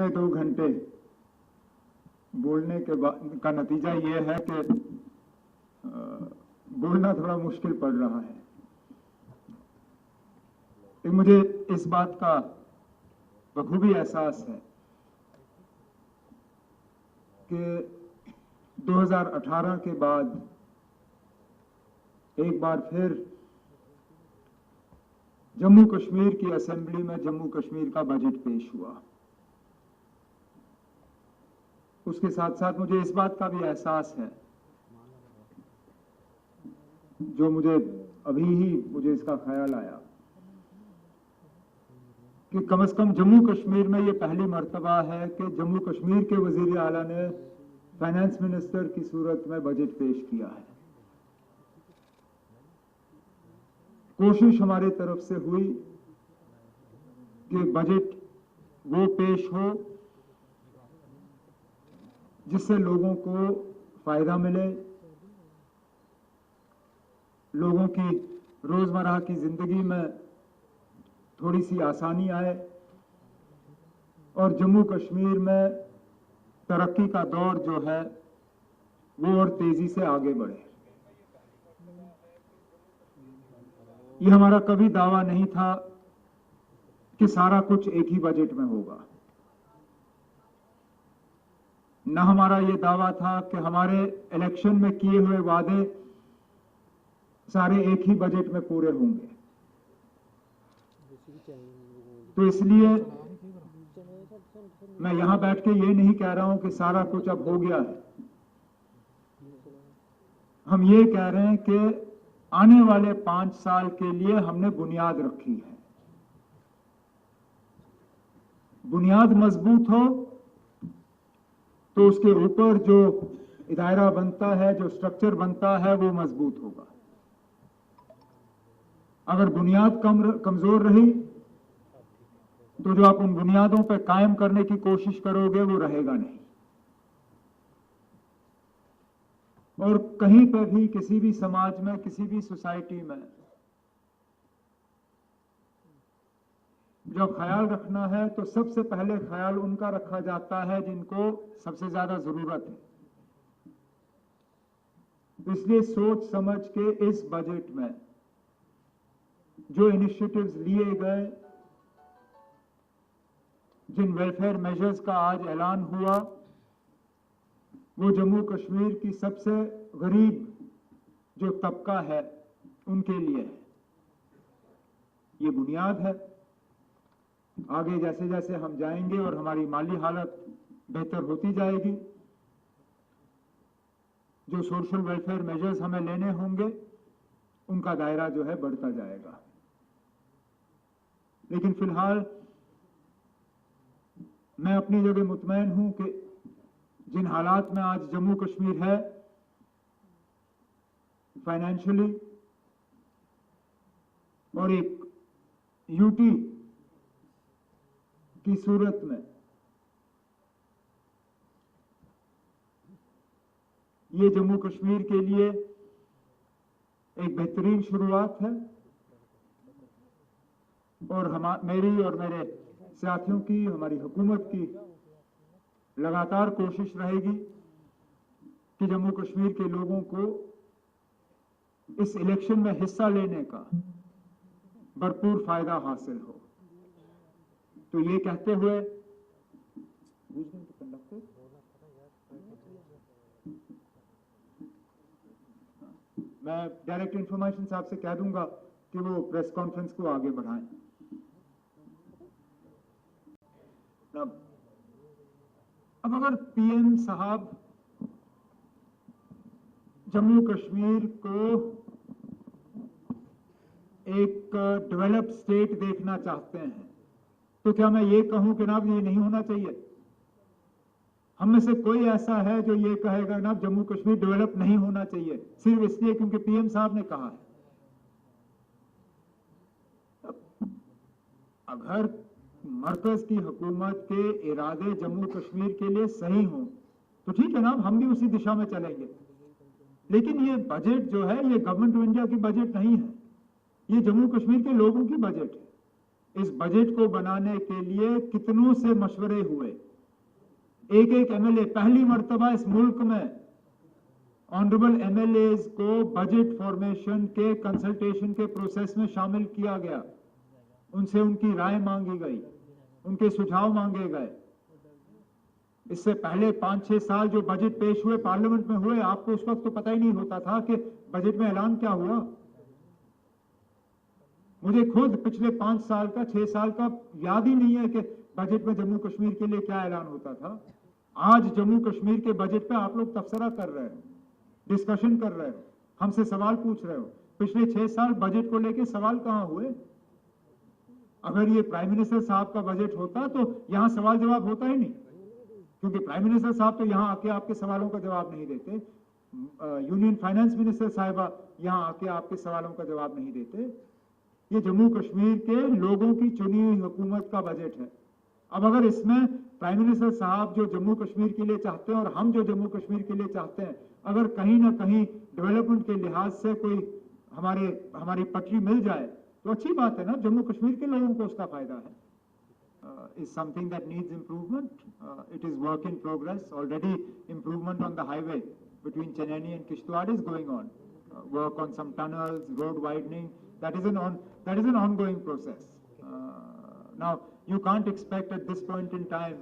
पौने 2 घंटे बोलने के बाद का नतीजा ये है कि बोलना थोड़ा मुश्किल पड़ रहा है। मुझे इस बात का बखूबी एहसास है कि 2018 के बाद एक बार फिर जम्मू कश्मीर की असेंबली में जम्मू कश्मीर का बजट पेश हुआ। उसके साथ साथ मुझे इस बात का भी एहसास है, जो मुझे अभी ही इसका ख्याल आया, कि कम से कम जम्मू कश्मीर में ये पहली मर्तबा है कि जम्मू कश्मीर के वजीर आला ने फाइनेंस मिनिस्टर की सूरत में बजट पेश किया है। कोशिश हमारी तरफ से हुई कि बजट वो पेश हो जिससे लोगों को फायदा मिले, लोगों की रोजमर्रा की जिंदगी में थोड़ी सी आसानी आए और जम्मू कश्मीर में तरक्की का दौर जो है वो और तेजी से आगे बढ़े। ये हमारा कभी दावा नहीं था कि सारा कुछ एक ही बजट में होगा। न हमारा ये दावा था कि हमारे इलेक्शन में किए हुए वादे सारे एक ही बजट में पूरे होंगे। तो इसलिए मैं यहां बैठ के ये नहीं कह रहा हूं कि सारा कुछ अब हो गया है। हम ये कह रहे हैं कि आने वाले 5 साल के लिए हमने बुनियाद रखी है। बुनियाद मजबूत हो तो उसके ऊपर जो दायरा बनता है, जो स्ट्रक्चर बनता है, वो मजबूत होगा। अगर बुनियाद कमजोर रही तो जो आप उन बुनियादों पर कायम करने की कोशिश करोगे वो रहेगा नहीं। और कहीं पर भी, किसी भी समाज में, किसी भी सोसाइटी में जो ख्याल रखना है तो सबसे पहले ख्याल उनका रखा जाता है जिनको सबसे ज्यादा जरूरत है। इसलिए सोच समझ के इस बजट में जो इनिशिएटिव्स लिए गए, जिन वेलफेयर मेजर्स का आज ऐलान हुआ, वो जम्मू कश्मीर की सबसे गरीब जो तबका है उनके लिए है। ये बुनियाद है। आगे जैसे जैसे हम जाएंगे और हमारी माली हालत बेहतर होती जाएगी, जो सोशल वेलफेयर मेजर्स हमें लेने होंगे उनका दायरा जो है बढ़ता जाएगा। लेकिन फिलहाल मैं अपनी जगह मुतमैन हूं कि जिन हालात में आज जम्मू कश्मीर है फाइनेंशियली, और एक यूटी की सूरत में, ये जम्मू कश्मीर के लिए एक बेहतरीन शुरुआत है। और मेरी और मेरे साथियों की, हमारी हुकूमत की लगातार कोशिश रहेगी कि जम्मू कश्मीर के लोगों को इस इलेक्शन में हिस्सा लेने का भरपूर फायदा हासिल हो। तो ये कहते हुए मैं डायरेक्ट इंफॉर्मेशन साहब से कह दूंगा कि वो प्रेस कॉन्फ्रेंस को आगे बढ़ाएं। अब अगर पीएम साहब जम्मू कश्मीर को एक डेवलप्ड स्टेट देखना चाहते हैं तो क्या मैं ये कहूं कि ना ये नहीं होना चाहिए? हम में से कोई ऐसा है जो ये कहेगा ना जम्मू कश्मीर डेवलप नहीं होना चाहिए सिर्फ इसलिए क्योंकि पीएम साहब ने कहा है? अगर मरकज की हुकूमत के इरादे जम्मू कश्मीर के लिए सही हो तो ठीक है ना, हम भी उसी दिशा में चलेंगे। लेकिन ये बजट जो है ये गवर्नमेंट ऑफ इंडिया की बजट नहीं है, ये जम्मू कश्मीर के लोगों की बजट है। इस बजट को बनाने के लिए कितनों से मशवरे हुए, एक एक एमएलए, पहली मर्तबा इस मुल्क में ऑनरेबल एमएलएज को बजट फॉर्मेशन के कंसल्टेशन के प्रोसेस में शामिल किया गया, उनसे उनकी राय मांगी गई, उनके सुझाव मांगे गए। इससे पहले 5-6 साल जो बजट पेश हुए पार्लियामेंट में हुए, आपको उस वक्त तो पता ही नहीं होता था कि बजट में ऐलान क्या हुआ। मुझे खुद पिछले 5 साल का 6 साल का याद ही नहीं है कि बजट में जम्मू कश्मीर के लिए क्या ऐलान होता था। आज जम्मू कश्मीर के बजट पे आप लोग तबसरा कर रहे हो, डिस्कशन कर रहे हो, हमसे सवाल पूछ रहे हो। पिछले 6 साल बजट को लेके सवाल कहां हुए? अगर ये प्राइम मिनिस्टर साहब का बजट होता तो यहां सवाल जवाब होता ही नहीं, क्योंकि प्राइम मिनिस्टर साहब तो यहां आके आपके सवालों का जवाब नहीं देते, यूनियन फाइनेंस मिनिस्टर साहिबा यहां आके आपके सवालों का जवाब नहीं देते। ये जम्मू कश्मीर के लोगों की चुनी हुई हुकूमत का बजट है। अब अगर इसमें प्राइम मिनिस्टर साहब जो जम्मू कश्मीर के लिए चाहते हैं और हम जो जम्मू कश्मीर के लिए चाहते हैं, अगर कहीं ना कहीं डेवलपमेंट के लिहाज से कोई हमारी पटरी मिल जाए तो अच्छी बात है ना, जम्मू कश्मीर के लोगों को उसका फायदा है। Is something that needs improvement. It is work in progress. Already improvement on the highway between Chennai and Kishtwar is going on. Work on some tunnels, road widening, that is an ongoing process. Now you can't expect at this point in time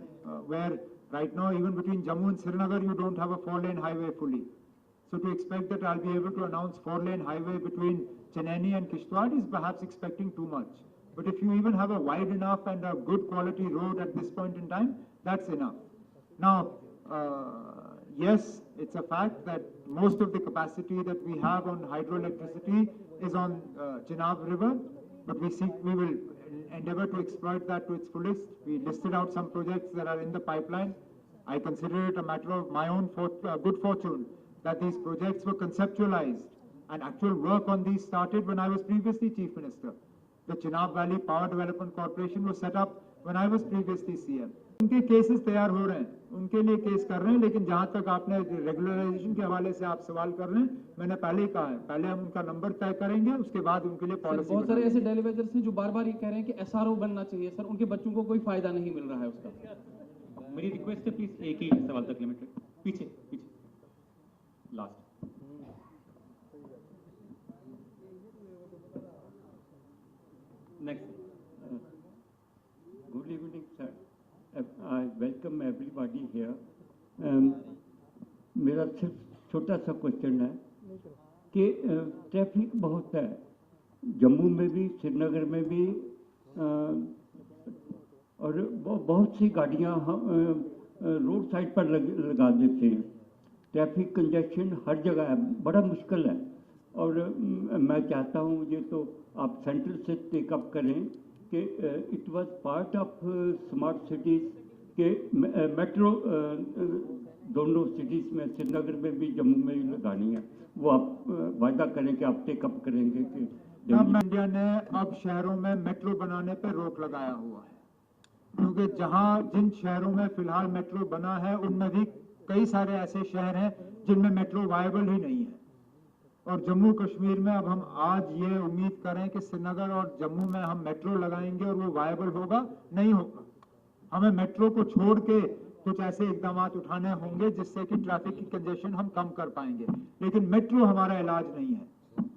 where right now even between Jammu and Srinagar you don't have a 4-lane highway fully. So to expect that I'll be able to announce 4-lane highway between Chennai and Kishtwar is perhaps expecting too much. But if you even have a wide enough and a good quality road at this point in time, that's enough. Now, yes, it's a fact that most of the capacity that we have on hydroelectricity is on Chenab River, but we will endeavor to exploit that to its fullest. We listed out some projects that are in the pipeline. I consider it a matter of my own good fortune that these projects were conceptualized and actual work on these started when I was previously Chief Minister. The Chenab Valley Power Development Corporation was set up when I was previously CM. उनके cases तैयार हो रहे हैं, उनके लिए case कर रहे हैं, लेकिन जहां तक आपने रेगुलराइजेशन के हवाले से आप सवाल कर रहे हैं, मैंने पहले ही कहा है, पहले हम उनका नंबर तय करेंगे, उसके बाद उनके लिए पॉलिसी। बहुत सारे ऐसे डेलीवेजर्स हैं जो बार-बार ये कह रहे हैं कि एसआरओ बनना चाहिए सर, उनके बच्चों को कोई फायदा नहीं मिल रहा है उसका। मेरी रिक्वेस्ट है प्लीज एक ही सवाल तक लिमिट रखें। पीछे last. Next. Good evening, sir. I welcome everybody here. मेरा सिर्फ छोटा सा क्वेश्चन है कि ट्रैफिक बहुत है जम्मू में भी, श्रीनगर में भी, और बहुत सी गाड़ियाँ रोड साइड पर लगा देते हैं। ट्रैफिक कंजेशन हर जगह है, बड़ा मुश्किल है। और मैं चाहता हूँ ये तो आप सेंट्रल से टेकअप करें कि it was part of smart cities के मेट्रो दोनों सिटीज़ में, श्रीनगर में भी जम्मू में भी लगानी है। वो आप वायदा करें कि आप टेकअप करेंगे कि इंडिया ने अब शहरों में मेट्रो बनाने पर रोक लगाया हुआ है, क्योंकि जिन शहरों में फिलहाल मेट्रो बना है उनमें भी कई सारे ऐसे शहर हैं जिनमें मेट्रो वायबल ही नहीं है। और जम्मू कश्मीर में अब हम आज ये उम्मीद करें कि श्रीनगर और जम्मू में हम मेट्रो लगाएंगे और वो वायबल होगा, नहीं होगा। हमें मेट्रो को छोड़ के कुछ ऐसे इकदाम उठाने होंगे जिससे कि ट्रैफिक की कंजेशन हम कम कर पाएंगे, लेकिन मेट्रो हमारा इलाज नहीं है।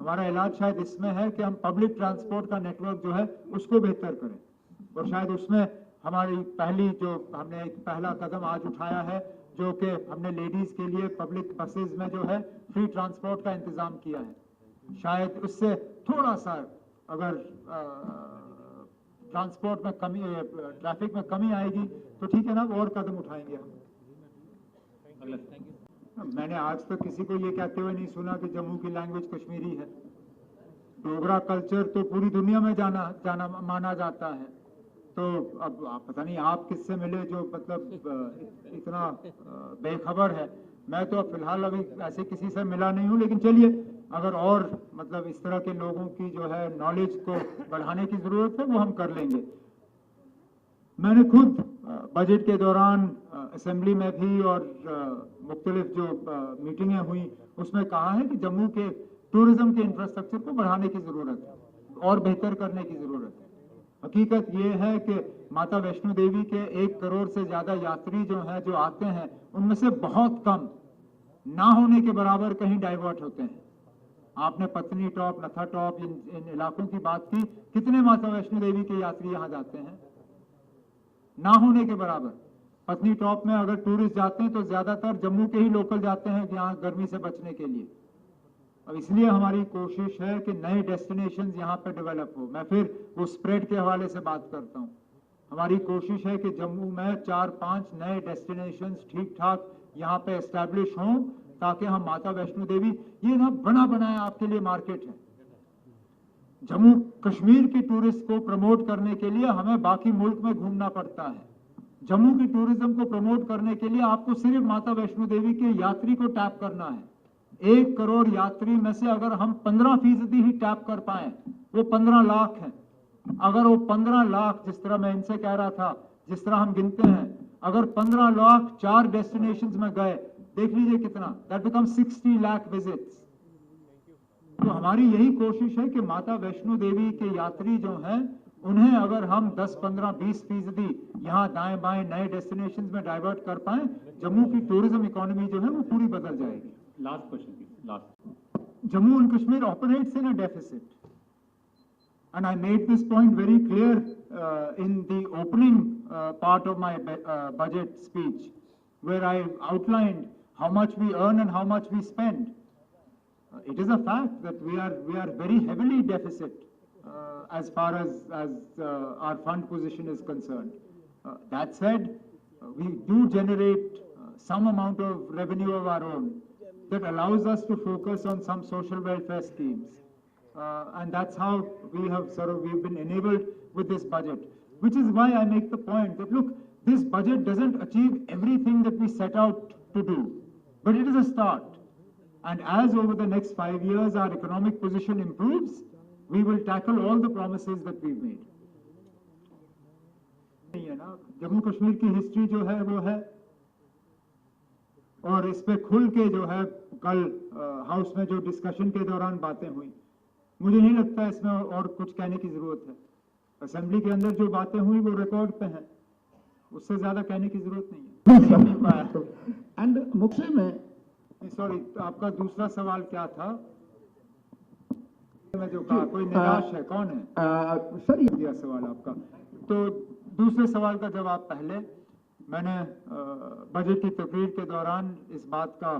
हमारा इलाज शायद इसमें है कि हम पब्लिक ट्रांसपोर्ट का नेटवर्क जो है उसको बेहतर करें, और शायद उसमें हमारी हमने एक पहला कदम आज उठाया है, जो कि हमने लेडीज के लिए पब्लिक बसेज में जो है फ्री ट्रांसपोर्ट का इंतजाम किया है। शायद उससे थोड़ा सा अगर ट्रांसपोर्ट में कमी, ट्रैफिक में कमी आएगी तो ठीक है ना, और कदम उठाएंगे हम। मैंने आज तक किसी को ये कहते हुए नहीं सुना कि जम्मू की लैंग्वेज कश्मीरी है। डोगरा कल्चर तो पूरी दुनिया में माना जाता है। तो अब पता नहीं आप किससे मिले जो मतलब इतना बेखबर है। मैं तो फिलहाल अभी ऐसे किसी से मिला नहीं हूँ, लेकिन चलिए अगर और मतलब इस तरह के लोगों की जो है नॉलेज को बढ़ाने की जरूरत है वो हम कर लेंगे। मैंने खुद बजट के दौरान असेंबली में भी और मुख्तलिफ जो मीटिंगें हुई उसमें कहा है कि जम्मू के टूरिज्म के इंफ्रास्ट्रक्चर को बढ़ाने की जरूरत है और बेहतर करने की जरूरत है। हकीकत ये है कि माता वैष्णो देवी के 1 करोड़ से ज्यादा यात्री जो हैं, जो आते हैं, उनमें से बहुत कम, ना होने के बराबर कहीं डाइवर्ट होते हैं। आपने पत्नी टॉप, नथा टॉप, इन इलाकों की बात की, कितने माता वैष्णो देवी के यात्री यहाँ जाते हैं? ना होने के बराबर। पत्नी टॉप में अगर टूरिस्ट जाते हैं तो ज्यादातर जम्मू के ही लोकल जाते हैं यहाँ गर्मी से बचने के लिए। अब इसलिए हमारी कोशिश है कि नए डेस्टिनेशंस यहाँ पे डेवलप हो। मैं फिर वो स्प्रेड के हवाले से बात करता हूँ। हमारी कोशिश है कि जम्मू में 4-5 नए डेस्टिनेशंस ठीक ठाक यहाँ पे एस्टैब्लिश हों, ताकि हम माता वैष्णो देवी, ये ना बना बनाया आपके लिए मार्केट है। जम्मू कश्मीर की टूरिस्ट को प्रमोट करने के लिए हमें बाकी मुल्क में घूमना पड़ता है। जम्मू की टूरिज्म को प्रमोट करने के लिए आपको सिर्फ माता वैष्णो देवी के यात्री को टैप करना है। 1 करोड़ यात्री में से अगर हम 15% ही टैप कर पाए, वो 15 लाख है। अगर वो 15 लाख, जिस तरह मैं इनसे कह रहा था, जिस तरह हम गिनते हैं, अगर 15 लाख 4 डेस्टिनेशंस में गए, देख लीजिए कितना, दैट बिकम 60 लाख विजिट्स। तो हमारी यही कोशिश है कि माता वैष्णो देवी के यात्री जो हैं, उन्हें अगर हम 10, 15, 20% यहाँ दाएं बाएं नए डेस्टिनेशंस में डाइवर्ट कर पाए, जम्मू की टूरिज्म इकोनॉमी जो है वो पूरी बदल जाएगी। Last question please, last. Jammu and Kashmir operates in a deficit, and I made this point very clear in the opening part of my budget speech, where I outlined how much we earn and how much we spend. It is a fact that we are very heavily deficit as far as our fund position is concerned. That said, we do generate some amount of revenue of our own that allows us to focus on some social welfare schemes. And that's how we've been enabled with this budget, which is why I make the point that, look, this budget doesn't achieve everything that we set out to do, but it is a start. And as over the next 5 years our economic position improves, we will tackle all the promises that we've made. नहीं है ना, जम्मू कश्मीर की history जो है वो है, और इस पे खुल के जो है कल हाउस में जो डिस्कशन के दौरान बातें हुई, मुझे नहीं लगता इसमें और कुछ कहने की जरूरत है। असेंबली के अंदर जो बातें हुई वो रिकॉर्ड पे हैं, उससे ज्यादा कहने की जरूरत नहीं है। एंड मुख्य में सॉरी, आपका दूसरा सवाल क्या था? मैं जो कहा, कोई निराश है, कौन है? सर दिया सवाल आपका। तो दूसरे सवाल का जवाब पहले, मैंने बजट की तकरीर के दौरान इस बात का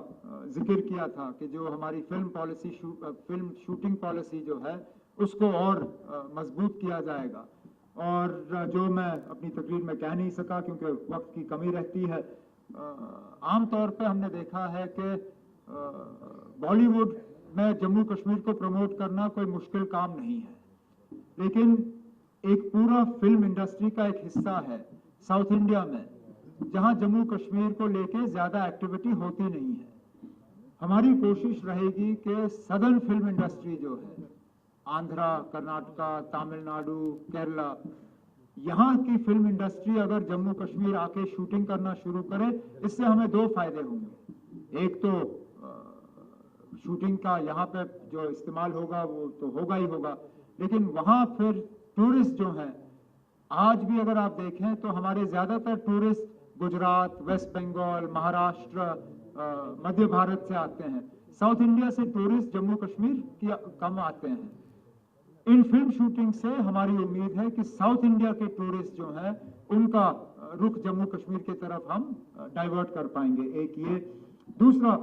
जिक्र किया था कि जो हमारी फिल्म शूटिंग पॉलिसी जो है उसको और मजबूत किया जाएगा, और जो मैं अपनी तकरीर में कह नहीं सका क्योंकि वक्त की कमी रहती है। आमतौर पे हमने देखा है कि बॉलीवुड में जम्मू कश्मीर को प्रमोट करना कोई मुश्किल काम नहीं है, लेकिन एक पूरा फिल्म इंडस्ट्री का एक हिस्सा है साउथ इंडिया में, जहां जम्मू कश्मीर को लेके ज्यादा एक्टिविटी होती नहीं है। हमारी कोशिश रहेगी कि सदर्न फिल्म इंडस्ट्री जो है, आंध्रा, कर्नाटका, तमिलनाडु, केरला, यहाँ की फिल्म इंडस्ट्री अगर जम्मू कश्मीर आके शूटिंग करना शुरू करे, इससे हमें 2 फायदे होंगे। एक तो शूटिंग का यहाँ पे जो इस्तेमाल होगा वो तो होगा ही होगा, लेकिन वहाँ फिर टूरिस्ट जो हैं, आज भी अगर आप देखें तो हमारे ज्यादातर टूरिस्ट गुजरात, वेस्ट बंगाल, महाराष्ट्र, मध्य भारत से आते हैं। साउथ इंडिया से टूरिस्ट जम्मू कश्मीर की कम आते हैं। इन फिल्म शूटिंग से हमारी उम्मीद है कि साउथ इंडिया के टूरिस्ट जो हैं, उनका रुख जम्मू कश्मीर की तरफ हम डाइवर्ट कर पाएंगे। एक ये। दूसरा,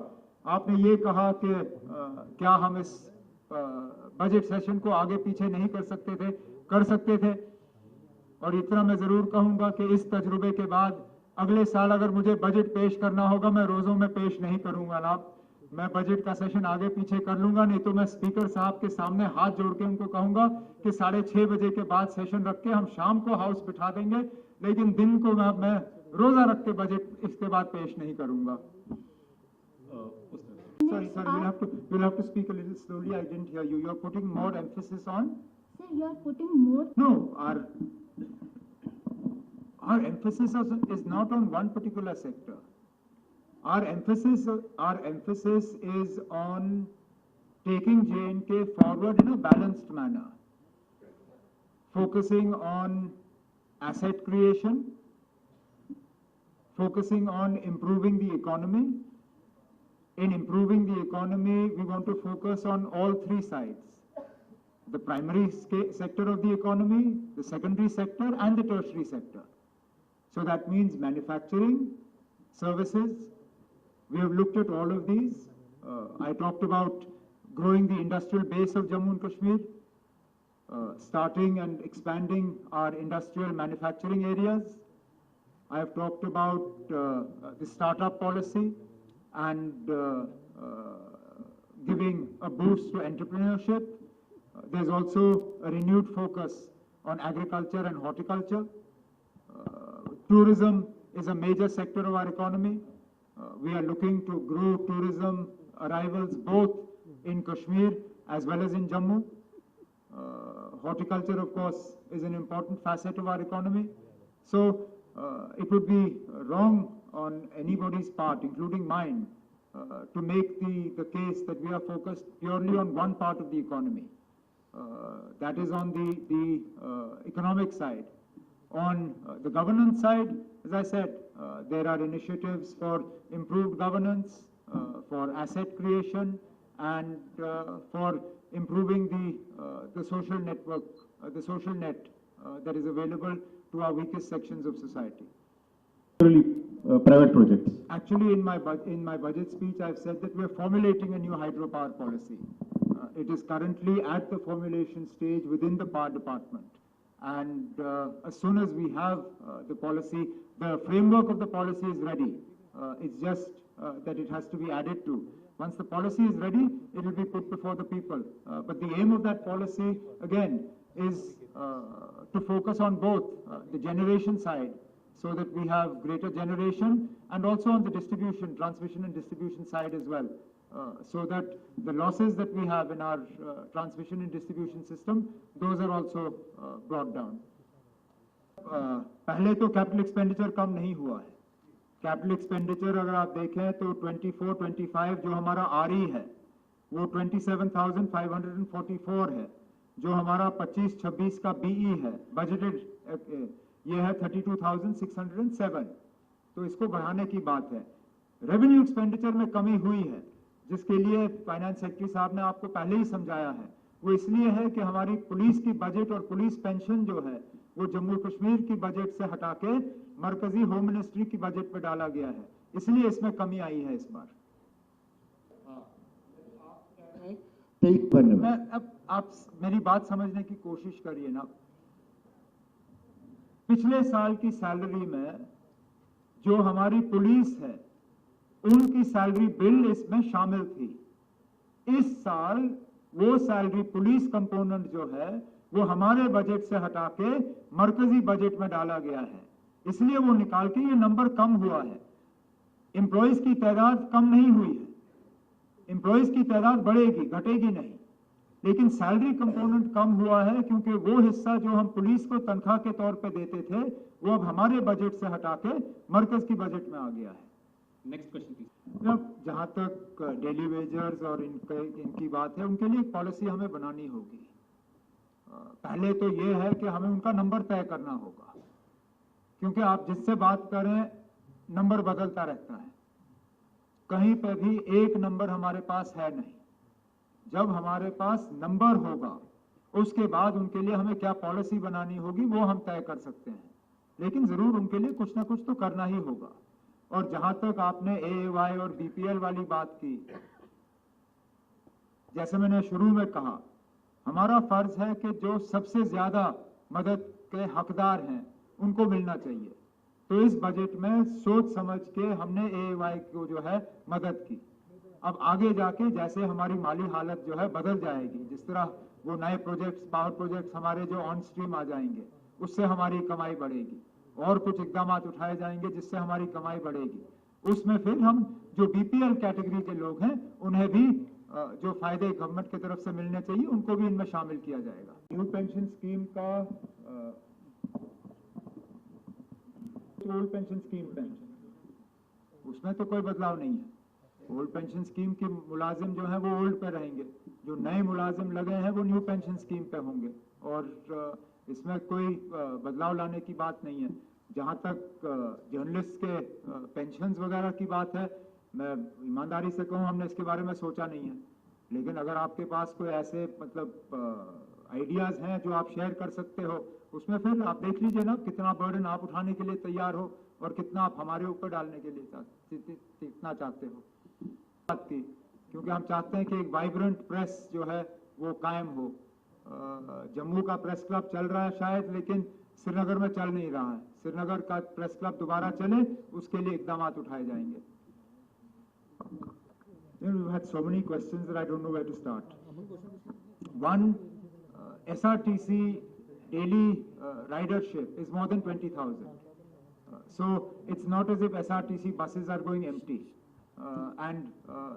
आपने ये कहा कि क्या हम इस बजट सेशन को आगे पीछे नहीं कर सकते थे? कर सकते थे, और इतना मैं जरूर कहूंगा कि इस तजुर्बे के बाद अगले साल अगर मुझे बजट पेश करना होगा, मैं रोजों में पेश नहीं करूंगा ना, मैं बजट का सेशन आगे पीछे कर लूंगा। नहीं तो मैं स्पीकर साहब के सामने हाथ जोड़ के उनको कहूंगा कि 6:30 बजे के बाद सेशन रख के हम शाम को हाउस बिठा देंगे, लेकिन दिन को मैं रोजा रख के बजट इसके बाद पेश नहीं करूंगा। Sorry, you'll have to speak a little slowly. I didn't hear you. You're putting more emphasis on? Sir, you are putting more. No, our emphasis is not on one particular sector. Our emphasis is on taking J&K forward in a balanced manner, focusing on asset creation, focusing on improving the economy. In improving the economy, we want to focus on all three sides: the primary sector of the economy, the secondary sector, and the tertiary sector. So that means manufacturing, services. We have looked at all of these. I talked about growing the industrial base of Jammu and Kashmir, starting and expanding our industrial manufacturing areas. I have talked about the startup policy and giving a boost to entrepreneurship. There's also a renewed focus on agriculture and horticulture. Tourism is a major sector of our economy. We are looking to grow tourism arrivals both in Kashmir as well as in Jammu. Horticulture, of course, is an important facet of our economy. So it would be wrong on anybody's part, including mine, to make the case that we are focused purely on one part of the economy. That is on the economic side. On the governance side, as I said, there are initiatives for improved governance, for asset creation, and for improving the social network, the social net that is available to our weakest sections of society. Private projects. Actually, in my budget speech, I've said that we are formulating a new hydropower policy. It is currently at the formulation stage within the Power Department. And as soon as we have the policy, the framework of the policy is ready. It's just that it has to be added to. Once the policy is ready, it will be put before the people. But the aim of that policy, again, is to focus on both the generation side, so that we have greater generation, and also on the distribution, transmission and distribution side as well, so that the losses that we have in our transmission and distribution system, those are also brought down. पहले तो capital expenditure कम नहीं हुआ है. Capital expenditure अगर आप देखें तो 24-25 जो हमारा आरई है वो 27,544 है. जो हमारा 25-26 का बीई है बजटेड, ये है 32,607. तो इसको बढ़ाने की बात है. रेवेन्यू एक्सपेंडिचर में कमी हुई है, जिसके लिए फाइनेंस सेक्रेटरी साहब ने आपको पहले ही समझाया है. वो इसलिए है कि हमारी पुलिस की बजट और पुलिस पेंशन जो है वो जम्मू कश्मीर की बजट से हटा के मरकजी होम मिनिस्ट्री की बजट में डाला गया है, इसलिए इसमें कमी आई है इस बार. मैं अब आप मेरी बात समझने की कोशिश करिए ना. पिछले साल की सैलरी में जो हमारी पुलिस है उनकी सैलरी बिल इसमें शामिल थी. इस साल वो सैलरी पुलिस कंपोनेंट जो है वो हमारे बजट से हटा के मरकजी बजट में डाला गया है, इसलिए वो निकाल के ये नंबर कम हुआ है. एम्प्लॉइज की तादाद कम नहीं हुई है, एम्प्लॉइज की तादाद बढ़ेगी, घटेगी नहीं, लेकिन सैलरी कंपोनेंट कम हुआ है क्योंकि वो हिस्सा जो हम पुलिस को तनख्वाह के तौर पे देते थे वो अब हमारे बजट से हटा के मरकज की बजट में आ गया है. Next question please. जहां तक डेली वेजर्स और इनकी बात है, उनके लिए एक पॉलिसी हमें बनानी होगी. पहले तो ये है कि हमें उनका नंबर तय करना होगा, क्योंकि आप जिससे बात करें नंबर बदलता रहता है. कहीं पे भी एक नंबर हमारे पास है नहीं. जब हमारे पास नंबर होगा उसके बाद उनके लिए हमें क्या पॉलिसी बनानी होगी वो हम तय कर सकते हैं, लेकिन जरूर उनके लिए कुछ ना कुछ तो करना ही होगा. और जहां तक आपने एएवाई और बीपीएल वाली बात की, जैसे मैंने शुरू में कहा, हमारा फर्ज है कि जो सबसे ज्यादा मदद के हकदार हैं उनको मिलना चाहिए. तो इस बजट में सोच समझ के हमने एएवाई को जो है मदद की. अब आगे जाके जैसे हमारी माली हालत जो है बदल जाएगी, जिस तरह वो नए प्रोजेक्ट्स, पावर प्रोजेक्ट्स हमारे जो ऑन स्ट्रीम आ जाएंगे, उससे हमारी कमाई बढ़ेगी, और कुछ इकदाम उठाए जाएंगे जिससे हमारी कमाई बढ़ेगी. उसमें फिर हम जो बीपीएल कैटेगरी के लोग हैं उन्हें भी जो फायदे गवर्नमेंट की तरफ से मिलने चाहिए उनको भी इनमें शामिल किया जाएगा. न्यू पेंशन स्कीम का ओल्ड पेंशन स्कीम पेंशन, उसमें तो कोई बदलाव नहीं है. ओल्ड पेंशन स्कीम के मुलाजिम जो हैं वो ओल्ड पे रहेंगे, जो नए मुलाजिम लगे हैं वो न्यू पेंशन स्कीम पे होंगे. और इसमें कोई बदलाव लाने की बात नहीं है। जहाँ तक जर्नलिस्ट के पेंशन्स वगैरह की बात है, मैं ईमानदारी से कहूँ हमने इसके बारे में सोचा नहीं है, लेकिन अगर आपके पास कोई ऐसे मतलब आइडियाज़ हैं जो आप शेयर कर सकते हो, उसमें फिर आप देख लीजिए ना कितना बर्डन आप उठाने के लिए तैयार हो और कितना आप हमारे ऊपर डालने के लिए कितना चाहते हो बात की, क्योंकि हम चाहते हैं कि एक वाइब्रेंट प्रेस जो है वो कायम हो। जम्मू का प्रेस क्लब चल रहा है शायद, लेकिन श्रीनगर में चल नहीं रहा है। श्रीनगर का प्रेस क्लब दोबारा चले, उसके लिए इकदाम उठाए जाएंगे। We've had so many questions that I don't know where to start. One, SRTC daily ridership is more than 20,000. So it's not as if SRTC buses are going empty. And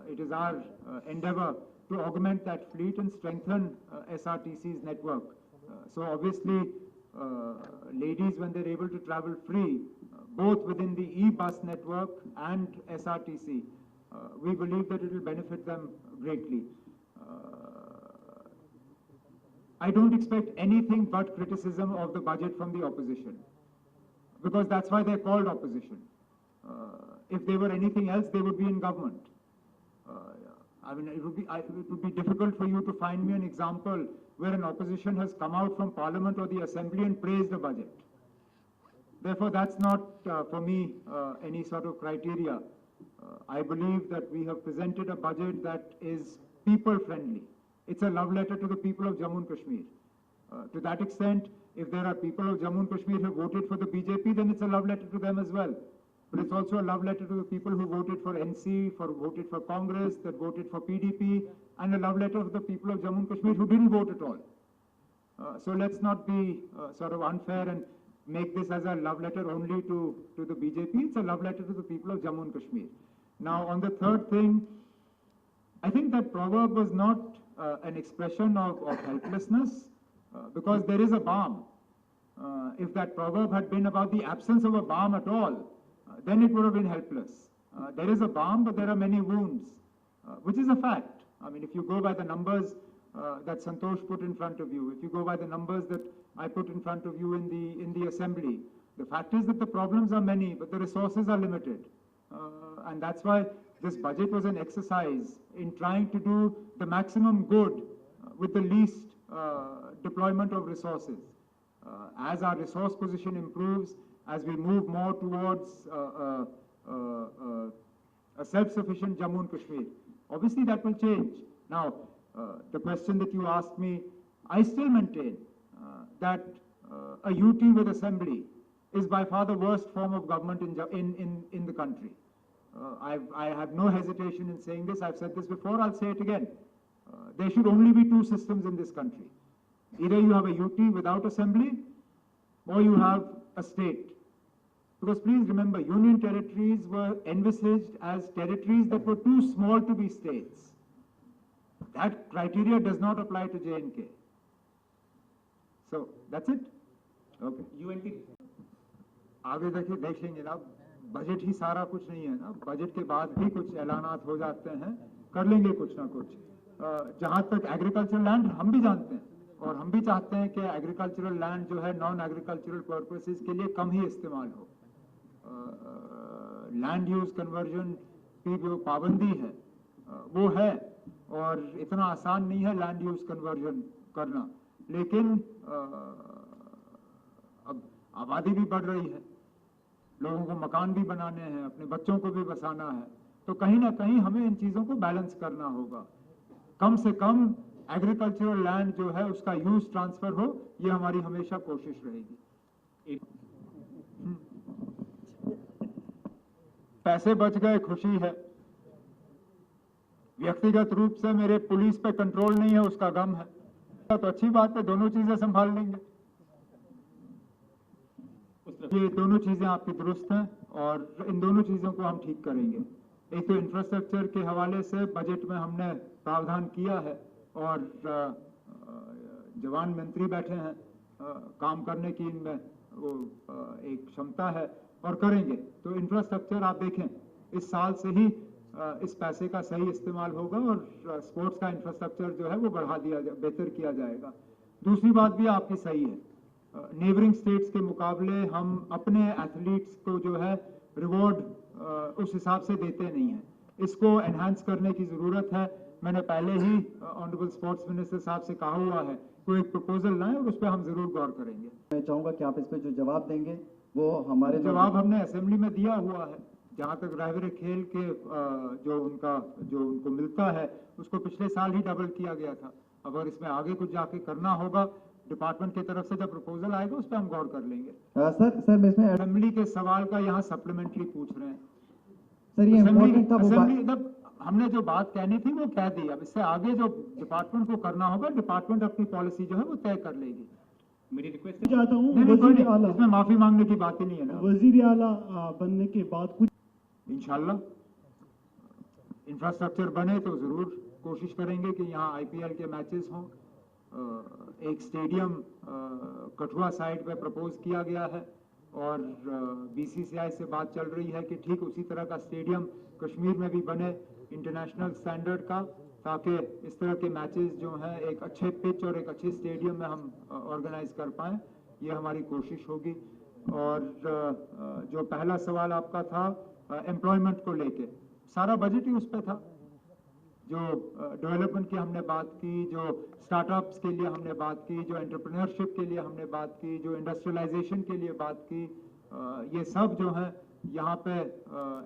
it is our endeavor to augment that fleet and strengthen SRTC's network. So obviously, ladies, when they're able to travel free, both within the e-bus network and SRTC, we believe that it will benefit them greatly. I don't expect anything but criticism of the budget from the opposition, because that's why they're called opposition. If they were anything else, they would be in government. I mean, it would be difficult for you to find me an example where an opposition has come out from Parliament or the Assembly and praised a budget. Therefore, that's not for me any sort of criteria. I believe that we have presented a budget that is people-friendly. It's a love letter to the people of Jammu and Kashmir. To that extent, if there are people of Jammu and Kashmir who voted for the BJP, then it's a love letter to them as well. But it's also a love letter to the people who voted for NC, voted for Congress, that voted for PDP, and a love letter to the people of Jammu and Kashmir who didn't vote at all. So let's not be sort of unfair and make this as a love letter only to the BJP. It's a love letter to the people of Jammu and Kashmir. Now, on the third thing, I think that proverb was not an expression of helplessness, because there is a balm. If that proverb had been about the absence of a balm at all, then it would have been helpless. There is a balm, but there are many wounds, which is a fact. I mean, if you go by the numbers that Santosh put in front of you, if you go by the numbers that I put in front of you in the assembly, the fact is that the problems are many, but the resources are limited. And that's why this budget was an exercise in trying to do the maximum good with the least deployment of resources. As our resource position improves, as we move more towards a self-sufficient Jammu and Kashmir, obviously that will change. Now, the question that you asked me, I still maintain that a UT with assembly is by far the worst form of government in the country. I have no hesitation in saying this. I've said this before, I'll say it again. There should only be two systems in this country. Either you have a UT without assembly, or you have a state. Because please remember, union territories were envisaged as territories that were too small to be states. That criteria does not apply to J&K. So, that's it? Okay. UNT आगे देखिए देख लेंगे ना, budget ही सारा कुछ नहीं है ना, बजट के बाद भी कुछ ऐलानात हो जाते हैं, कर लेंगे कुछ ना कुछ। जहाँ तक एग्रीकल्चरल लैंड हम भी जानते हैं और हम भी चाहते हैं कि एग्रीकल्चरल लैंड जो है नॉन एग्रीकल्चरल पर्पसेस के लिए कम ही इस्तेमाल हो। लैंड यूज कन्वर्जन की जो पाबंदी है वो है, और इतना आसान नहीं है लैंड यूज कन्वर्जन करना, लेकिन अब आबादी भी बढ़ रही है, लोगों को मकान भी बनाने हैं, अपने बच्चों को भी बसाना है, तो कहीं ना कहीं हमें इन चीज़ों को बैलेंस करना होगा। कम से कम एग्रीकल्चरल लैंड जो है उसका यूज ट्रांसफर हो, ये हमारी हमेशा कोशिश रहेगी। पैसे बच गए, खुशी है। व्यक्तिगत रूप से मेरे पुलिस पे कंट्रोल नहीं है, उसका गम है। तो अच्छी बात है, दोनों चीजें संभाल लेंगे। ये दोनों चीजें आपकी दुरुस्त हैं और इन दोनों चीजों को हम ठीक करेंगे। एक तो इंफ्रास्ट्रक्चर के हवाले से बजट में हमने प्रावधान किया है और जवान मंत्री बैठे हैं, काम करने की इनमें वो एक क्षमता है और करेंगे। तो इंफ्रास्ट्रक्चर आप देखें, इस साल से ही इस पैसे का सही इस्तेमाल होगा और स्पोर्ट्स का इंफ्रास्ट्रक्चर जो है वो बढ़ा दिया बेहतर किया जाएगा। दूसरी बात भी आपकी सही है नेबरिंग स्टेट्स के मुकाबले हम अपने एथलीट्स को जो है रिवॉर्ड उस हिसाब से देते नहीं हैं। इसको एनहांस करने की ज़रूरत है। मैंने पहले ही ऑनरेबल स्पोर्ट्स मिनिस्टर साहब से कहा हुआ है कोई एक प्रपोजल लाएं और उस पर हम ज़रूर गौर करेंगे। मैं चाहूँगा कि आप इस पर जो जवाब देंगे वो हमारे जवाब हमने असेंबली में दिया हुआ है। जहाँ तक रहबरे खेल के जो उनको मिलता है उसको पिछले साल ही डबल किया गया था। अगर इसमें आगे कुछ जाके करना होगा डिपार्टमेंट की तरफ से जब प्रपोजल आएगा उस पर हम गौर कर लेंगे। सर मैं इसमें असेंबली के सवाल का यहाँ सप्लीमेंट्री पूछ रहे हैं। सर ये इम्पोर्टेंट था वो असेंबली जब हमने जो बात कहनी थी वो कह दी। अब इससे आगे जो डिपार्टमेंट को करना होगा डिपार्टमेंट अपनी पॉलिसी जो है वो तय कर लेगी। मेरी रिक्वेस्ट है चाहता हूँ नहीं, कोई वजीर नहीं, आला इसमें माफी मांगने की बात ही नहीं है ना। वजीर आला बनने के बाद कुछ इंशाल्लाह इंफ्रास्ट्रक्चर बने तो जरूर कोशिश करेंगे कि यहाँ आईपीएल के मैचेस हों। एक स्टेडियम कठुआ साइड पे प्रपोज किया गया है और बीसीसीआई से बात चल रही है कि ठीक उसी तरह का स्टेडियम कश्मीर में भी बने इंटरनेशनल स्टैंडर्ड का, ताकि इस तरह के मैचेस जो हैं एक अच्छे पिच और एक अच्छे स्टेडियम में हम ऑर्गेनाइज कर पाएँ। ये हमारी कोशिश होगी। और जो पहला सवाल आपका था एम्प्लॉयमेंट को लेके, सारा बजट ही उस पर था। जो डेवलपमेंट की हमने बात की, जो स्टार्टअप्स के लिए हमने बात की, जो एंटरप्रेन्योरशिप के लिए हमने बात की, जो इंडस्ट्रियलाइजेशन के लिए बात की, ये सब जो है यहाँ पे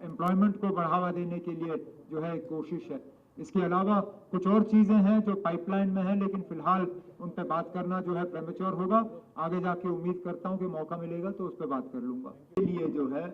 एम्प्लॉयमेंट को बढ़ावा देने के लिए जो है एक कोशिश है। इसके अलावा कुछ और चीज़ें हैं जो पाइपलाइन में हैं, लेकिन फिलहाल उन पर बात करना जो है प्रेमेच्योर होगा। आगे जाके उम्मीद करता हूँ कि मौका मिलेगा तो उस पर बात कर लूँगा। इसके लिए जो है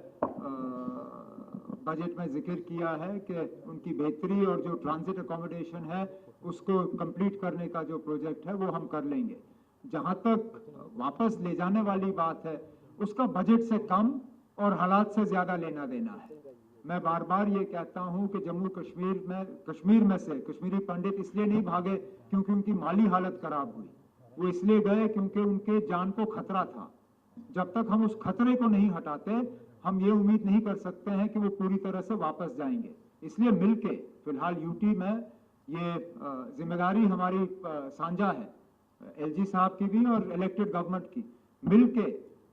बजट में जिक्र किया है कि उनकी बेहतरी और जो ट्रांजिट अकोमोडेशन है उसको कंप्लीट करने का जो प्रोजेक्ट है वो हम कर लेंगे। जहाँ तक वापस ले जाने वाली बात है उसका बजट से कम और हालात से ज़्यादा लेना देना है। मैं बार बार ये कहता हूँ कि जम्मू कश्मीर में से कश्मीरी पंडित इसलिए नहीं भागे क्योंकि उनकी माली हालत खराब हुई। वो इसलिए गए क्योंकि उनके जान को खतरा था। जब तक हम उस खतरे को नहीं हटाते हम ये उम्मीद नहीं कर सकते हैं कि वो पूरी तरह से वापस जाएंगे। इसलिए मिलके फिलहाल यूटी में ये जिम्मेदारी हमारी साझा है, एलजी साहब की भी और इलेक्टेड गवर्नमेंट की। मिलके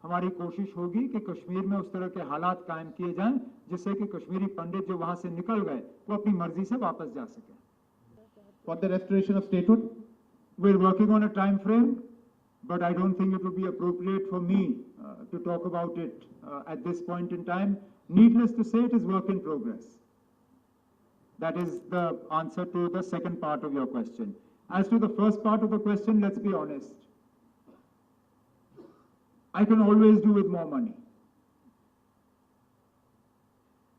हमारी कोशिश होगी कि कश्मीर में उस तरह के हालात कायम किए जाएं जिससे कि कश्मीरी पंडित जो वहां से निकल गए वो अपनी मर्जी से वापस जा सकें। for the restoration of statehood. We're working on a time frame, but I don't think it would be appropriate for me to talk about it at this point in time. Needless to say, it is work in progress. That is the answer to the second part of your question. As to the first part of the question, let's be honest. I can always do with more money.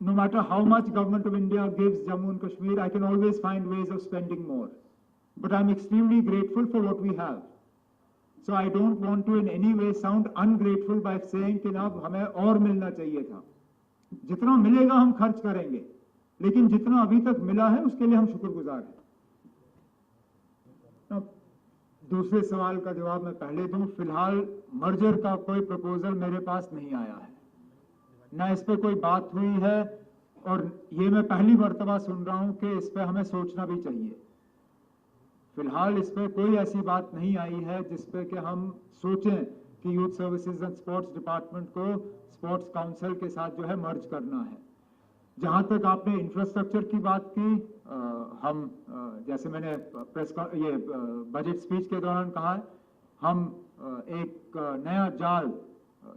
No matter how much Government of India gives Jammu and Kashmir, I can always find ways of spending more. But I'm extremely grateful for what we have. So I don't want to in any way sound ungrateful by saying कि ना हमें और मिलना चाहिए था। जितना मिलेगा हम खर्च करेंगे, लेकिन जितना अभी तक मिला है उसके लिए हम शुक्रगुजार हैं। अब दूसरे सवाल का जवाब मैं पहले दूं। फिलहाल मर्जर का कोई प्रपोजल मेरे पास नहीं आया है, ना इस पे कोई बात हुई है, और ये मैं पहली मर्तबा सुन रहा हूं कि इस पे हमें सोचना भी चाहिए। फिलहाल इस पे कोई ऐसी बात नहीं आई है जिस पे कि हम सोचें कि youth services and sports department को स्पोर्ट्स काउंसिल के साथ जो है मर्ज करना है। जहां तक आपने इंफ्रास्ट्रक्चर की बात की, हम जैसे मैंने बजट स्पीच के दौरान कहा है, हम एक नया जाल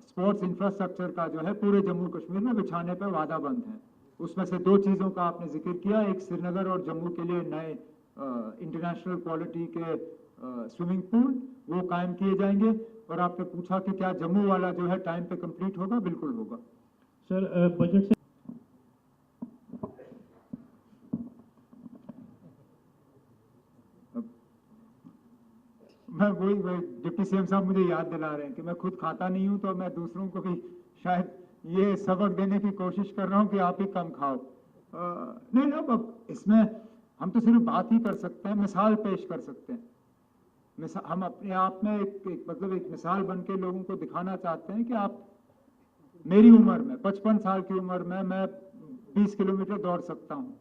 स्पोर्ट्स इंफ्रास्ट्रक्चर का जो है पूरे जम्मू कश्मीर में बिछाने पर वादाबंद हैं। उसमें से दो चीज़ों का आपने जिक्र किया, एक श्रीनगर और जम्मू के लिए नए इंटरनेशनल क्वालिटी के स्विमिंग पूल वो कायम किए जाएंगे। और आपने पूछा कि क्या जम्मू वाला जो है टाइम पे कंप्लीट होगा? बिल्कुल होगा सर। बजट से मैं वही डिप्टी सीएम साहब मुझे याद दिला रहे हैं कि मैं खुद खाता नहीं हूं, तो मैं दूसरों को भी शायद ये सबक देने की कोशिश कर रहा हूं कि आप ही कम खाओ। नहीं ना, अब इसमें हम तो सिर्फ बात ही कर सकते हैं, मिसाल पेश कर सकते हैं। हम अपने आप में एक मिसाल बन के लोगों को दिखाना चाहते हैं कि आप मेरी उम्र में 55 साल की उम्र में मैं 20 किलोमीटर दौड़ सकता हूं,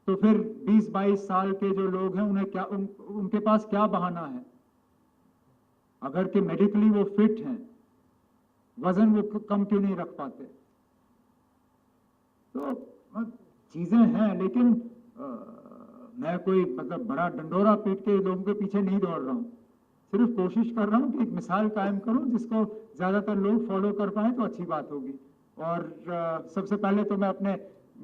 तो फिर 20-22 साल के जो लोग हैं उन्हें क्या उनके पास क्या बहाना है? अगर कि मेडिकली वो फिट हैं, वजन वो कम क्यों नहीं रख पाते? तो चीजें हैं, लेकिन मैं कोई मतलब बड़ा डंडोरा पीट के लोगों के पीछे नहीं दौड़ रहा हूँ। सिर्फ कोशिश कर रहा हूँ कि एक मिसाल कायम करूँ जिसको ज्यादातर लोग फॉलो कर पाए तो अच्छी बात होगी। और सबसे पहले तो मैं अपने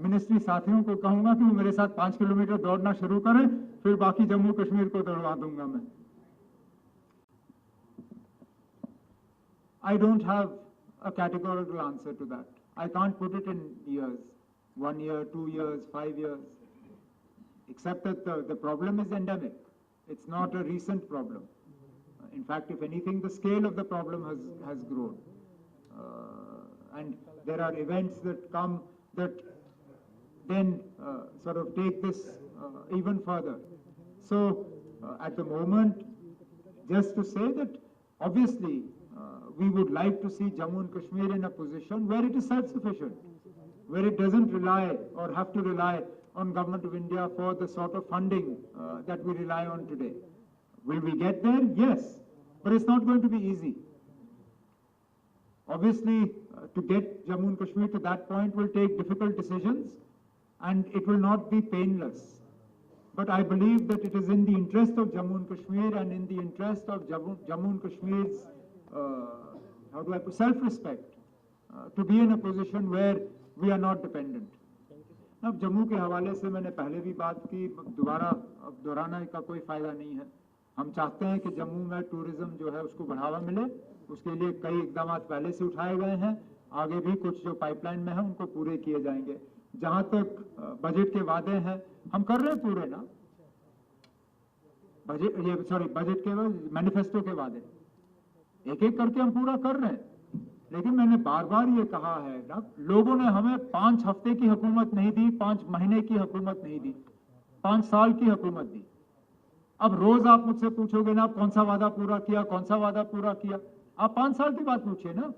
मिनिस्ट्री साथियों को कहूंगा कि वो मेरे साथ 5 किलोमीटर दौड़ना शुरू करें, फिर बाकी जम्मू कश्मीर को दौड़वा दूंगा मैं। I don't have a categorical answer to that. I can't put it in years, 1 year, 2 years, 5 years, except that the problem is endemic. It's not a recent problem. In fact, if anything, the scale of the problem has grown. And there are events that come that then sort of take this even further. So at the moment, just to say that obviously we would like to see Jammu and Kashmir in a position where it is self-sufficient, where it doesn't rely or have to rely on Government of India for the sort of funding that we rely on today. Will we get there? Yes, but it's not going to be easy. Obviously, to get Jammu and Kashmir to that point will take difficult decisions, and it will not be painless. But I believe that it is in the interest of Jammu and Kashmir and in the interest of Jammu and Kashmir's self-respect to be in a position where we are not dependent. अब जम्मू के हवाले से मैंने पहले भी बात की, दोबारा अब दोहराने का कोई फायदा नहीं है। हम चाहते हैं कि जम्मू में टूरिज्म जो है उसको बढ़ावा मिले, उसके लिए कई इकदाम पहले से उठाए गए हैं, आगे भी कुछ जो पाइपलाइन में है उनको पूरे किए जाएंगे। जहां तक बजट के वादे हैं, हम कर रहे हैं पूरे ना, बजट के मैनिफेस्टो के वादे एक एक करके हम पूरा कर रहे हैं। लेकिन मैंने बार बार ये कहा है ना, लोगों ने हमें 5 हफ्ते की हुकूमत नहीं दी, 5 महीने की हुकूमत नहीं दी, 5 साल की हुकूमत दी। अब रोज आप मुझसे पूछोगे ना, कौन सा वादा पूरा किया, कौन सा वादा पूरा किया? आप 5 साल की बात पूछिए ना।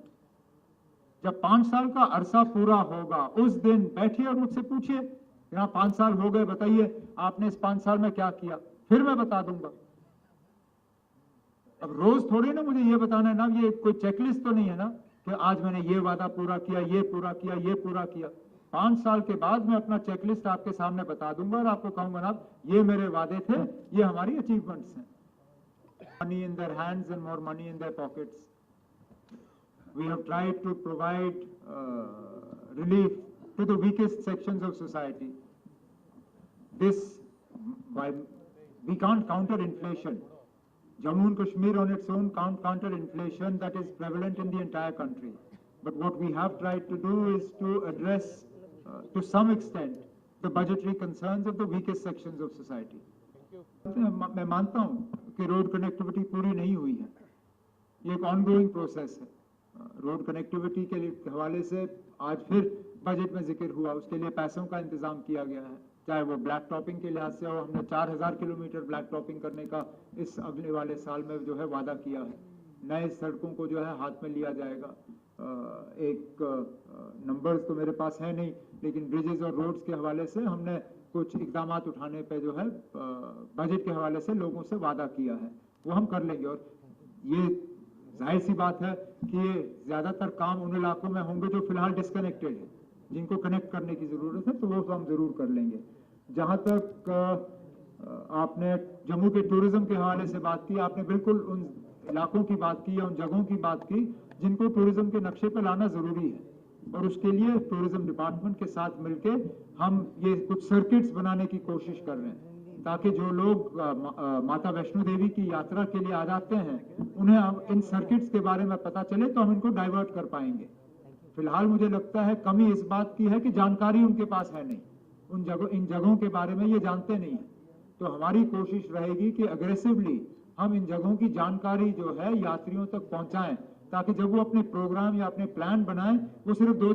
जब 5 साल का अरसा पूरा होगा उस दिन बैठिए और मुझसे पूछिए, यहाँ 5 साल हो गए, बताइए आपने इस 5 साल में क्या किया, फिर मैं बता दूंगा। अब रोज थोड़ी ना मुझे ये बताना है ना, ये कोई चेकलिस्ट तो नहीं है ना कि आज मैंने ये वादा पूरा किया, ये पूरा किया, ये पूरा किया। 5 साल के बाद मैं अपना चेकलिस्ट आपके सामने बता दूंगा और आपको कहूंगा ना, ये मेरे वादे थे, ये हमारी अचीवमेंट्स हैं। Money in their hands and more money in their pockets. We have tried to provide relief to the weakest sections of society. We can't counter inflation. Jammu and Kashmir on its own can't counter inflation that is prevalent in the entire country. But what we have tried to do is to address, to some extent, the budgetary concerns of the weakest sections of society. मैं मानता हूँ कि road connectivity पूरी नहीं हुई है, ये एक ऑनगोइंग प्रोसेस है। रोड कनेक्टिविटी के हवाले से आज फिर बजट में जिक्र हुआ, उसके लिए पैसों का इंतजाम किया गया है, चाहे वो ब्लैक टॉपिंग के लिहाज से हो। हमने 4000 किलोमीटर ब्लैक टॉपिंग करने का इस अगले वाले साल में जो है वादा किया है। नए सड़कों को जो है हाथ में लिया जाएगा। एक नंबर्स तो मेरे पास है नहीं, लेकिन ब्रिजेस और रोड्स के हवाले से हमने कुछ इकदाम उठाने पे जो है बजट के हवाले से लोगों से वादा किया है, वो हम कर लेंगे। और ये जाहिर सी बात है कि ये ज्यादातर काम उन इलाकों में होंगे जो फिलहाल डिस्कनेक्टेड है, जिनको कनेक्ट करने की जरूरत है, तो वो तो हम जरूर कर लेंगे। जहां तक आपने जम्मू के टूरिज्म के हवाले से बात की, आपने बिल्कुल उन इलाकों की बात की या उन जगहों की बात की जिनको टूरिज्म के नक्शे पर लाना जरूरी है, और उसके लिए टूरिज्म डिपार्टमेंट के साथ मिलके हम ये कुछ सर्किट्स बनाने की कोशिश कर रहे हैं, ताकि जो लोग माता वैष्णो देवी की यात्रा के लिए आ जाते हैं उन्हें इन सर्किट्स के बारे में पता चले तो हम इनको डाइवर्ट कर पाएंगे। फिलहाल मुझे लगता है कमी इस बात की है कि जानकारी उनके पास है नहीं, इन जगहों के बारे में ये जानते नहीं है। तो हमारी कोशिश रहेगी कि अग्रेसिवली हम इन जगहों की जानकारी जो है यात्रियों तक पहुंचाएं, ताकि जब वो अपने प्रोग्राम या अपने प्लान बनाएं, वो सिर्फ 2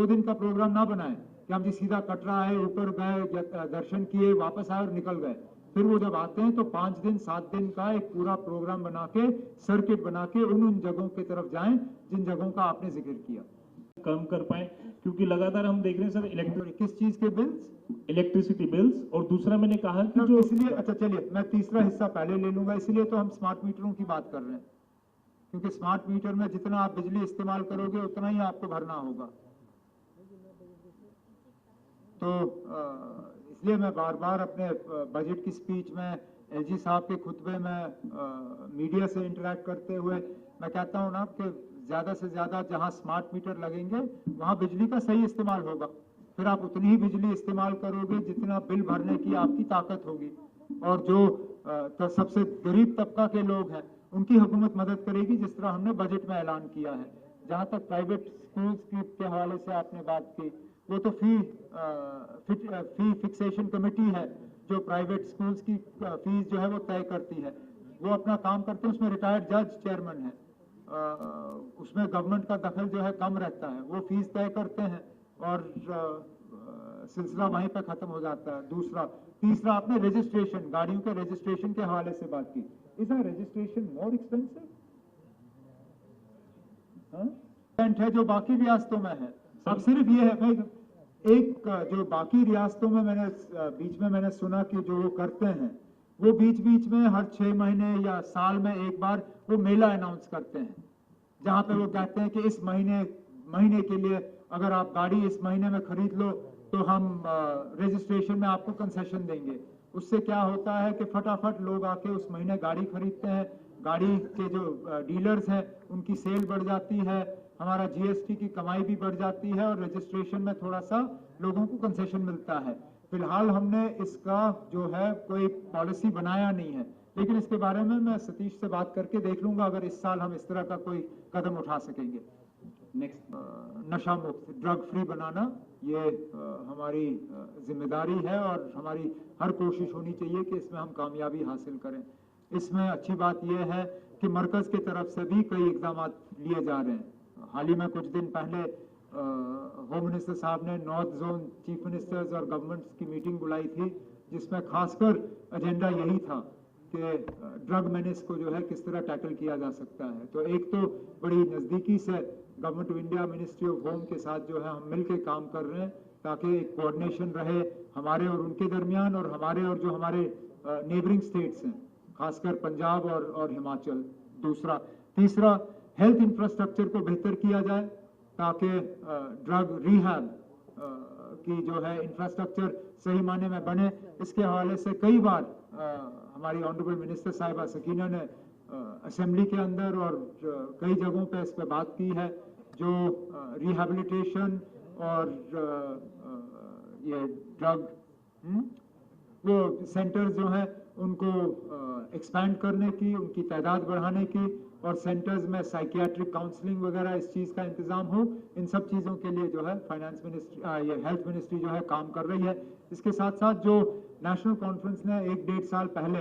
दिन का प्रोग्राम ना बनाएं कि हम जी सीधा कटरा आए, ऊपर गए, दर्शन किए, वापस आए और निकल गए। फिर वो जब आते हैं तो 5 दिन 7 दिन का एक पूरा प्रोग्राम बना के, सर्किट बना के उन जगहों की तरफ जाएं जिन जगहों का आपने जिक्र किया। कम कर पाए, क्योंकि लगातार हम देख रहे हैं सर किस चीज के बिल्स, इलेक्ट्रिसिटी बिल्स, और दूसरा मैंने कहा कि जो इसलिए, अच्छा चलिए मैं तीसरा हिस्सा पहले ले लूंगा, इसलिए तो हम स्मार्ट मीटरों की बात कर रहे हैं। क्योंकि स्मार्ट मीटर में जितना आप बिजली इस्तेमाल करोगे उतना ही आपको भरना होगा। तो इसलिए मैं बार बार अपने बजट की स्पीच में, एलजी साहब के खुतबे में, मीडिया से इंटरेक्ट करते हुए मैं कहता हूँ ना कि ज़्यादा से ज़्यादा जहाँ स्मार्ट मीटर लगेंगे वहाँ बिजली का सही इस्तेमाल होगा, फिर आप उतनी ही बिजली इस्तेमाल करोगे जितना बिल भरने की आपकी ताकत होगी। और जो तो सबसे गरीब तबका के लोग हैं उनकी हुकूमत मदद करेगी, जिस तरह हमने बजट में ऐलान किया है। जहाँ तक प्राइवेट स्कूल्स के हवाले से आपने बात की, वो तो फी फिक्सेशन कमेटी है जो प्राइवेट स्कूल्स की फीस जो है वो तय करती है। वो अपना काम करते हैं, उसमें रिटायर्ड जज चेयरमैन है, उसमें गवर्नमेंट का दखल जो है कम रहता है। वो फीस तय करते हैं और सिलसिला वहीं पर खत्म हो जाता है। तीसरा आपने रजिस्ट्रेशन, गाड़ियों के रजिस्ट्रेशन के हवाले से बात की। इज रजिस्ट्रेशन मोर एक्सपेंसिव है जो बाकी रियासतों में है? अब सिर्फ ये है भाई, एक जो बाकी रियासतों में बीच में मैंने सुना कि जो वो करते हैं वो बीच में हर 6 महीने या साल में एक बार वो मेला अनाउंस करते हैं, जहाँ पे वो कहते हैं कि इस महीने के लिए अगर आप गाड़ी इस महीने में खरीद लो तो हम रजिस्ट्रेशन में आपको कंसेशन देंगे। उससे क्या होता है कि फटाफट लोग आके उस महीने गाड़ी खरीदते हैं, गाड़ी के जो डीलर्स हैं उनकी सेल बढ़ जाती है, हमारा जीएसटी की कमाई भी बढ़ जाती है और रजिस्ट्रेशन में थोड़ा सा लोगों को कंसेशन मिलता है। फिलहाल हमने इसका जो है कोई पॉलिसी बनाया नहीं है, लेकिन इसके बारे में मैं सतीश से बात करके देख लूंगा अगर इस साल हम इस तरह का कोई कदम उठा सकेंगे। नेक्स्ट, नशा मुक्त, ड्रग फ्री बनाना ये हमारी जिम्मेदारी है और हमारी हर कोशिश होनी चाहिए कि इसमें हम कामयाबी हासिल करें। इसमें अच्छी बात यह है कि मरकज़ की तरफ से भी कई इक़दाम लिए जा रहे हैं। हाल ही में कुछ दिन पहले होम मिनिस्टर साहब ने नॉर्थ जोन चीफ मिनिस्टर्स और गवर्नमेंट्स की मीटिंग बुलाई थी, जिसमें खासकर एजेंडा यही था कि ड्रग मेनेस को जो है किस तरह टैकल किया जा सकता है। तो एक तो बड़ी नज़दीकी से government of India, ministry of home के साथ जो है हम मिलकर काम कर रहे हैं ताकि एक कोऑर्डिनेशन रहे हमारे और उनके दरमियान और हमारे और जो हमारे नेबरिंग स्टेट्स हैं, खासकर पंजाब और हिमाचल। तीसरा हेल्थ इंफ्रास्ट्रक्चर को बेहतर किया जाए ताकि ड्रग रिहैब की जो है इंफ्रास्ट्रक्चर सही माने में बने। इसके हवाले से कई बार हमारी ऑनरेबल मिनिस्टर साहिबा सकीना ने असेंबली के अंदर और कई जगहों पे इस पे बात की है। जो रिहैबिलिटेशन और ये ड्रग वो सेंटर्स जो हैं उनको एक्सपैंड करने की, उनकी तादाद बढ़ाने की और सेंटर्स में साइकियाट्रिक काउंसलिंग वगैरह इस चीज़ का इंतज़ाम हो, इन सब चीज़ों के लिए जो है फाइनेंस मिनिस्ट्री, ये हेल्थ मिनिस्ट्री जो है काम कर रही है। इसके साथ साथ जो नेशनल कॉन्फ्रेंस ने 1-1.5 साल पहले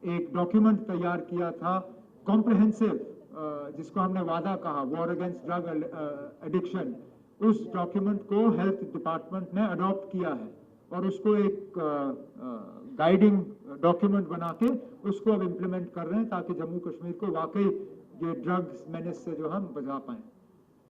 एक डॉक्यूमेंट तैयार किया था कॉम्प्रिहेंसिव, जिसको हमने वादा कहा, वॉर अगेंस्ट ड्रग एडिक्शन, उस डॉक्यूमेंट को हेल्थ डिपार्टमेंट ने अडॉप्ट किया है और उसको एक गाइडिंग डॉक्यूमेंट बना के उसको अब इम्प्लीमेंट कर रहे हैं ताकि जम्मू कश्मीर को वाकई ये ड्रग्स मेनेस से जो हम बचा पाएं।